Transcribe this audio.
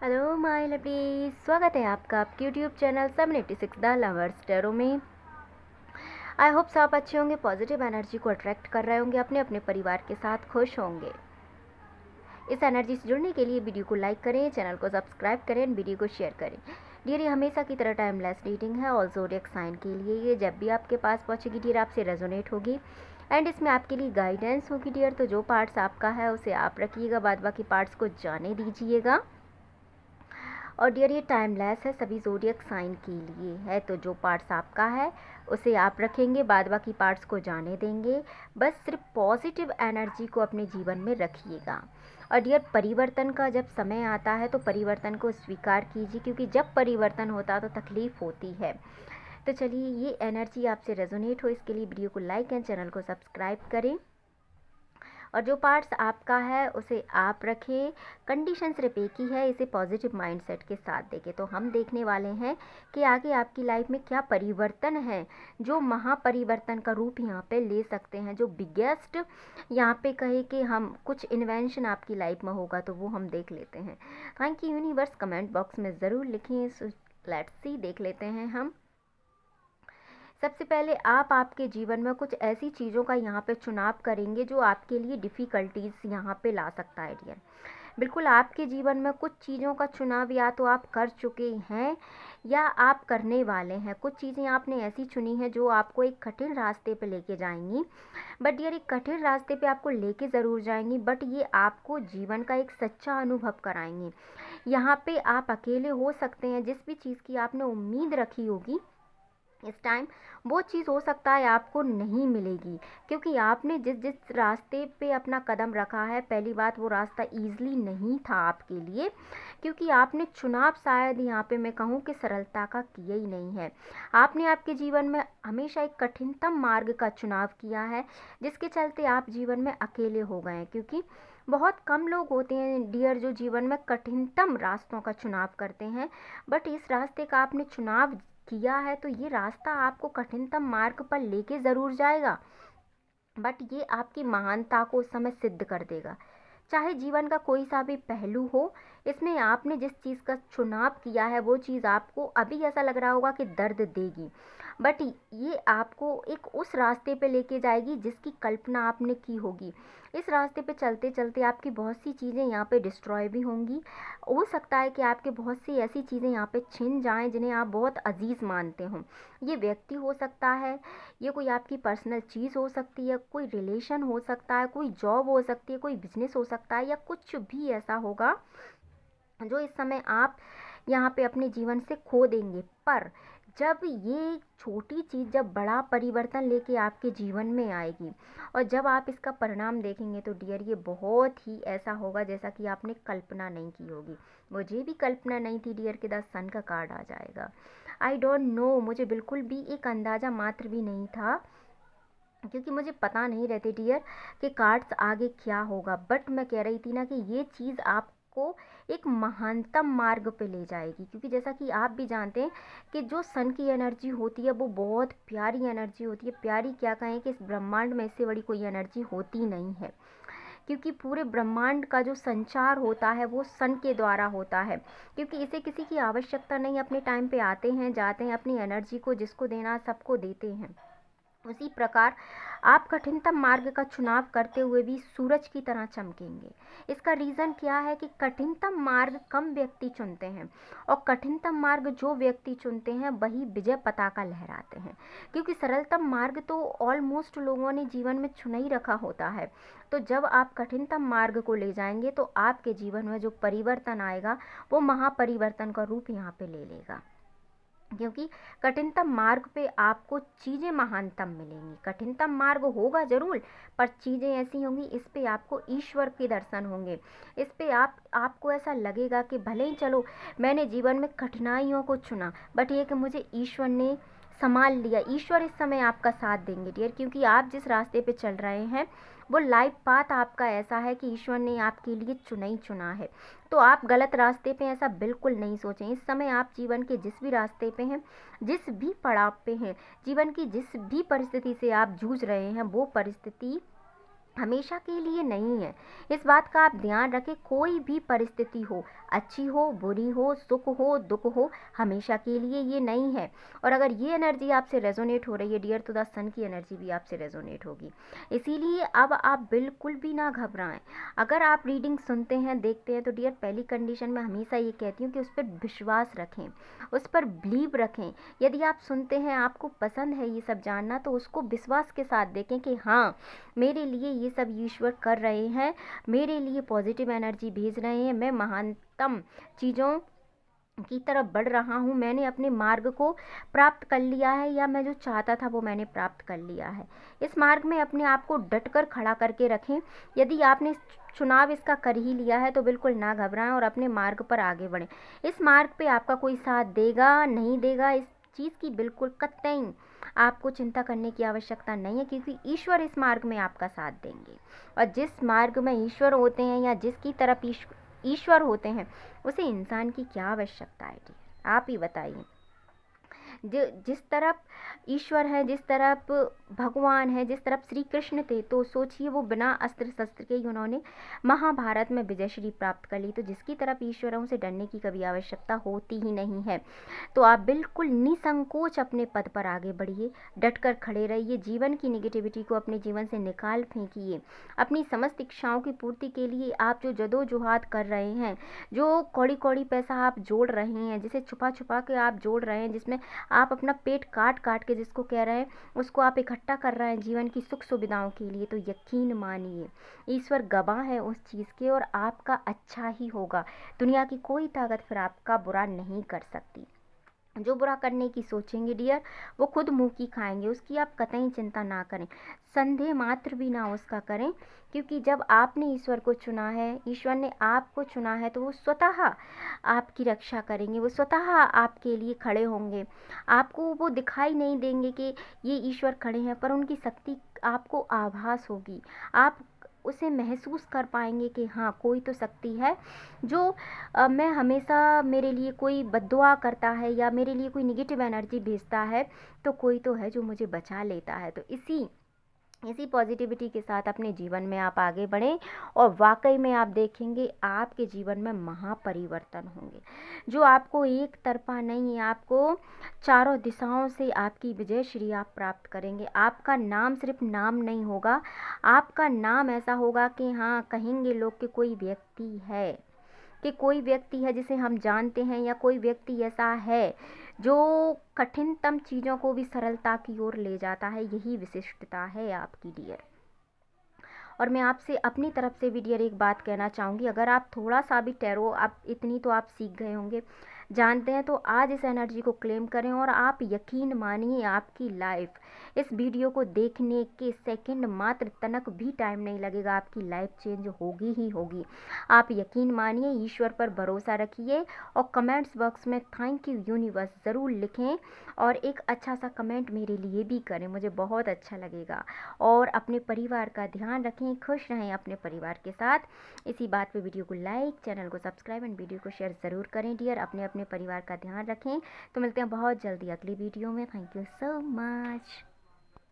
Hello my lovely, स्वागत है आपका आपके YouTube channel 786 the lovers tarot में। आई होप सब आप अच्छे होंगे, पॉजिटिव एनर्जी को अट्रैक्ट कर रहे होंगे, अपने अपने परिवार के साथ खुश होंगे। इस एनर्जी से जुड़ने के लिए वीडियो को लाइक करें, चैनल को सब्सक्राइब करें, वीडियो को शेयर करें। डियर, ये हमेशा की तरह टाइमलेस रीडिंग है और ज़ोडिएक साइन के लिए। ये जब भी आपके पास पहुँचेगी डियर, आपसे रेजोनेट होगी एंड इसमें आपके लिए गाइडेंस होगी डियर। तो जो पार्ट्स आपका है उसे आप रखिएगा, बाद बाकी पार्ट्स को जाने दीजिएगा। और डियर, ये टाइमलेस है, सभी ज़ोडिएक साइन के लिए है। तो जो पार्ट्स आपका है उसे आप रखेंगे, बाद बाकी पार्ट्स को जाने देंगे। बस सिर्फ पॉजिटिव एनर्जी को अपने जीवन में रखिएगा। और डियर, परिवर्तन का जब समय आता है तो परिवर्तन को स्वीकार कीजिए, क्योंकि जब परिवर्तन होता है तो तकलीफ़ होती है। तो चलिए, ये एनर्जी आपसे रेजोनेट हो इसके लिए वीडियो को लाइक एंड चैनल को सब्सक्राइब करें। और जो पार्ट्स आपका है उसे आप रखें। कंडीशन सिर्फ एक ही है, इसे पॉजिटिव माइंडसेट के साथ देखें। तो हम देखने वाले हैं कि आगे आपकी लाइफ में क्या परिवर्तन है, जो महापरिवर्तन का रूप यहाँ पे ले सकते हैं, जो बिगेस्ट यहाँ पे कहे कि हम कुछ इन्वेंशन आपकी लाइफ में होगा, तो वो हम देख लेते हैं। Thank you universe, comment box में ज़रूर लिखें। लेट्स सी, देख लेते हैं हम। सबसे पहले आप आपके जीवन में कुछ ऐसी चीज़ों का यहाँ पे चुनाव करेंगे जो आपके लिए डिफ़िकल्टीज़ यहाँ पे ला सकता है डियर। बिल्कुल, आपके जीवन में कुछ चीज़ों का चुनाव या तो आप कर चुके हैं या आप करने वाले हैं। कुछ चीज़ें आपने ऐसी चुनी हैं जो आपको एक कठिन रास्ते पे लेके जाएंगी। बट डियर, एक कठिन रास्ते पे आपको लेके ज़रूर जाएंगी, बट ये आपको जीवन का एक सच्चा अनुभव कराएंगी। यहाँ पे आप अकेले हो सकते हैं, जिस भी चीज़ की आपने उम्मीद रखी होगी इस टाइम वो चीज़ हो सकता है आपको नहीं मिलेगी, क्योंकि आपने जिस जिस रास्ते पे अपना कदम रखा है, पहली बात वो रास्ता ईज़िली नहीं था आपके लिए, क्योंकि आपने चुनाव शायद यहाँ पे मैं कहूँ कि सरलता का किया ही नहीं है। आपने आपके जीवन में हमेशा एक कठिनतम मार्ग का चुनाव किया है, जिसके चलते आप जीवन में अकेले हो गए हैं। क्योंकि बहुत कम लोग होते हैं डियर जो जीवन में कठिनतम रास्तों का चुनाव करते हैं, बट इस रास्ते का आपने चुनाव किया है, तो ये रास्ता आपको कठिनतम मार्ग पर लेके ज़रूर जाएगा, बट ये आपकी महानता को उस समय सिद्ध कर देगा। चाहे जीवन का कोई सा भी पहलू हो, इसमें आपने जिस चीज़ का चुनाव किया है वो चीज़ आपको अभी ऐसा लग रहा होगा कि दर्द देगी, बट ये आपको एक उस रास्ते पे लेके जाएगी जिसकी कल्पना आपने की होगी। इस रास्ते पे चलते चलते आपकी बहुत सी चीज़ें यहाँ पे डिस्ट्रॉय भी होंगी। हो सकता है कि आपके बहुत सी ऐसी चीज़ें यहाँ पे छिन जाएं जिन्हें आप बहुत अजीज़ मानते हो। ये व्यक्ति हो सकता है, ये कोई आपकी पर्सनल चीज़ हो सकती है, कोई रिलेशन हो सकता है, कोई जॉब हो सकती है, कोई बिजनेस हो सकता है, या कुछ भी ऐसा होगा जो इस समय आप यहाँ पे अपने जीवन से खो देंगे। पर जब ये छोटी चीज़ जब बड़ा परिवर्तन लेके आपके जीवन में आएगी और जब आप इसका परिणाम देखेंगे, तो डियर, ये बहुत ही ऐसा होगा जैसा कि आपने कल्पना नहीं की होगी। मुझे भी कल्पना नहीं थी डियर कि 10 सन का कार्ड आ जाएगा। आई डोंट नो, मुझे बिल्कुल भी एक अंदाज़ा मात्र भी नहीं था, क्योंकि मुझे पता नहीं रहते डियर कि कार्ड्स आगे क्या होगा। बट मैं कह रही थी ना कि ये चीज़ आपको एक महानतम मार्ग पे ले जाएगी, क्योंकि जैसा कि आप भी जानते हैं कि जो सन की एनर्जी होती है वो बहुत प्यारी एनर्जी होती है। प्यारी क्या कहें कि इस ब्रह्मांड में इससे बड़ी कोई एनर्जी होती नहीं है, क्योंकि पूरे ब्रह्मांड का जो संचार होता है वो सन के द्वारा होता है। क्योंकि इसे किसी की आवश्यकता नहीं, अपने टाइम पे आते हैं जाते हैं, अपनी एनर्जी को जिसको देना सबको देते हैं। उसी प्रकार आप कठिनतम मार्ग का चुनाव करते हुए भी सूरज की तरह चमकेंगे। इसका रीज़न क्या है कि कठिनतम मार्ग कम व्यक्ति चुनते हैं, और कठिनतम मार्ग जो व्यक्ति चुनते हैं वही विजय पताका लहराते हैं। क्योंकि सरलतम मार्ग तो ऑलमोस्ट लोगों ने जीवन में चुन ही रखा होता है। तो जब आप कठिनतम मार्ग को ले जाएंगे तो आपके जीवन में जो परिवर्तन आएगा वो महापरिवर्तन का रूप यहाँ पे ले लेगा। क्योंकि कठिनतम मार्ग पे आपको चीज़ें महानतम मिलेंगी। कठिनतम मार्ग होगा ज़रूर, पर चीज़ें ऐसी होंगी, इस पे आपको ईश्वर के दर्शन होंगे। इस पे आपको ऐसा लगेगा कि भले ही चलो मैंने जीवन में कठिनाइयों को चुना, बट ये कि मुझे ईश्वर ने संभाल लिया। ईश्वर इस समय आपका साथ देंगे डियर, क्योंकि आप जिस रास्ते पे चल रहे हैं वो लाइफ पाथ आपका ऐसा है कि ईश्वर ने आपके लिए चुना ही चुना है। तो आप गलत रास्ते पे ऐसा बिल्कुल नहीं सोचें। इस समय आप जीवन के जिस भी रास्ते पे हैं, जिस भी पड़ाव पे हैं, जीवन की जिस भी परिस्थिति से आप जूझ रहे हैं, वो परिस्थिति हमेशा के लिए नहीं है। इस बात का आप ध्यान रखें, कोई भी परिस्थिति हो, अच्छी हो, बुरी हो, सुख हो, दुख हो, हमेशा के लिए ये नहीं है। और अगर ये एनर्जी आपसे रेजोनेट हो रही है डियर, तो द सन की एनर्जी भी आपसे रेजोनेट होगी। इसीलिए अब आप बिल्कुल भी ना घबराएं। अगर आप रीडिंग सुनते हैं, देखते हैं, तो डियर पहली कंडीशन मैं हमेशा ये कहती हूँ कि उस पर विश्वास रखें, उस पर बिलीव रखें। यदि आप सुनते हैं, आपको पसंद है ये सब जानना, तो उसको विश्वास के साथ देखें कि हाँ, मेरे लिए ये सब ईश्वर कर रहे हैं, मेरे लिए पॉजिटिव एनर्जी भेज रहे हैं, मैं महानतम चीज़ों की तरफ बढ़ रहा हूँ, मैंने अपने मार्ग को प्राप्त कर लिया है, या मैं जो चाहता था वो मैंने प्राप्त कर लिया है। इस मार्ग में अपने आप को डट कर खड़ा करके रखें। यदि आपने चुनाव इसका कर ही लिया है तो बिल्कुल ना घबराएं और अपने मार्ग पर आगे बढ़ें। इस मार्ग पे आपका कोई साथ देगा नहीं देगा, इस चीज़ की बिल्कुल कतई आपको चिंता करने की आवश्यकता नहीं है, क्योंकि ईश्वर इस मार्ग में आपका साथ देंगे। और जिस मार्ग में ईश्वर होते हैं, या जिसकी तरफ ईश्वर होते हैं, उसे इंसान की क्या आवश्यकता है? आप ही बताइए। जिस तरफ ईश्वर है, जिस तरफ भगवान है, जिस तरफ श्री कृष्ण थे, तो सोचिए वो बिना अस्त्र शस्त्र के ही उन्होंने महाभारत में विजयश्री प्राप्त कर ली। तो जिसकी तरफ ईश्वर है, उसे डरने की कभी आवश्यकता होती ही नहीं है। तो आप बिल्कुल निसंकोच अपने पद पर आगे बढ़िए, डट कर खड़े रहिए, जीवन की निगेटिविटी को अपने जीवन से निकाल फेंकिए। अपनी समस्त इच्छाओं की पूर्ति के लिए आप जो जदोजहद कर रहे हैं, जो कौड़ी कौड़ी पैसा आप जोड़ रहे हैं, जिसे छुपा छुपा के आप जोड़ रहे हैं, जिसमें आप अपना पेट काट काट के, जिसको कह रहे हैं, उसको आप इकट्ठा कर रहे हैं जीवन की सुख सुविधाओं के लिए, तो यकीन मानिए ईश्वर गवाह है उस चीज़ के, और आपका अच्छा ही होगा। दुनिया की कोई ताकत फिर आपका बुरा नहीं कर सकती। जो बुरा करने की सोचेंगे डियर, वो खुद मुंह की खाएंगे, उसकी आप कतई चिंता ना करें, संदेह मात्र भी ना उसका करें। क्योंकि जब आपने ईश्वर को चुना है, ईश्वर ने आपको चुना है, तो वो स्वतः आपकी रक्षा करेंगे, वो स्वतः आपके लिए खड़े होंगे। आपको वो दिखाई नहीं देंगे कि ये ईश्वर खड़े हैं, पर उनकी शक्ति आपको आभास होगी। आप उसे महसूस कर पाएंगे कि हाँ, कोई तो शक्ति है जो मैं हमेशा, मेरे लिए कोई बद्दुआ करता है या मेरे लिए कोई निगेटिव एनर्जी भेजता है, तो कोई तो है जो मुझे बचा लेता है। तो इसी पॉजिटिविटी के साथ अपने जीवन में आप आगे बढ़ें, और वाकई में आप देखेंगे आपके जीवन में महापरिवर्तन होंगे, जो आपको एक तरफा नहीं, आपको चारों दिशाओं से आपकी विजय श्री आप प्राप्त करेंगे। आपका नाम सिर्फ नाम नहीं होगा, आपका नाम ऐसा होगा कि हाँ, कहेंगे लोग कि कोई व्यक्ति है, कि कोई व्यक्ति है जिसे हम जानते हैं, या कोई व्यक्ति ऐसा है जो कठिनतम चीज़ों को भी सरलता की ओर ले जाता है। यही विशिष्टता है आपकी डियर। और मैं आपसे अपनी तरफ से भी डियर एक बात कहना चाहूँगी, अगर आप थोड़ा सा भी टैरो, आप इतनी तो आप सीख गए होंगे, जानते हैं, तो आज इस एनर्जी को क्लेम करें, और आप यकीन मानिए आपकी लाइफ, इस वीडियो को देखने के सेकंड मात्र तनक भी टाइम नहीं लगेगा, आपकी लाइफ चेंज होगी ही होगी। आप यकीन मानिए, ईश्वर पर भरोसा रखिए, और कमेंट्स बॉक्स में थैंक यू यूनिवर्स ज़रूर लिखें, और एक अच्छा सा कमेंट मेरे लिए भी करें, मुझे बहुत अच्छा लगेगा। और अपने परिवार का ध्यान रखें, खुश रहें अपने परिवार के साथ। इसी बात पे वीडियो को लाइक, चैनल को सब्सक्राइब एंड वीडियो को शेयर ज़रूर करें डियर। अपने अपने परिवार का ध्यान रखें। तो मिलते हैं बहुत जल्दी अगली वीडियो में। Thank you so much.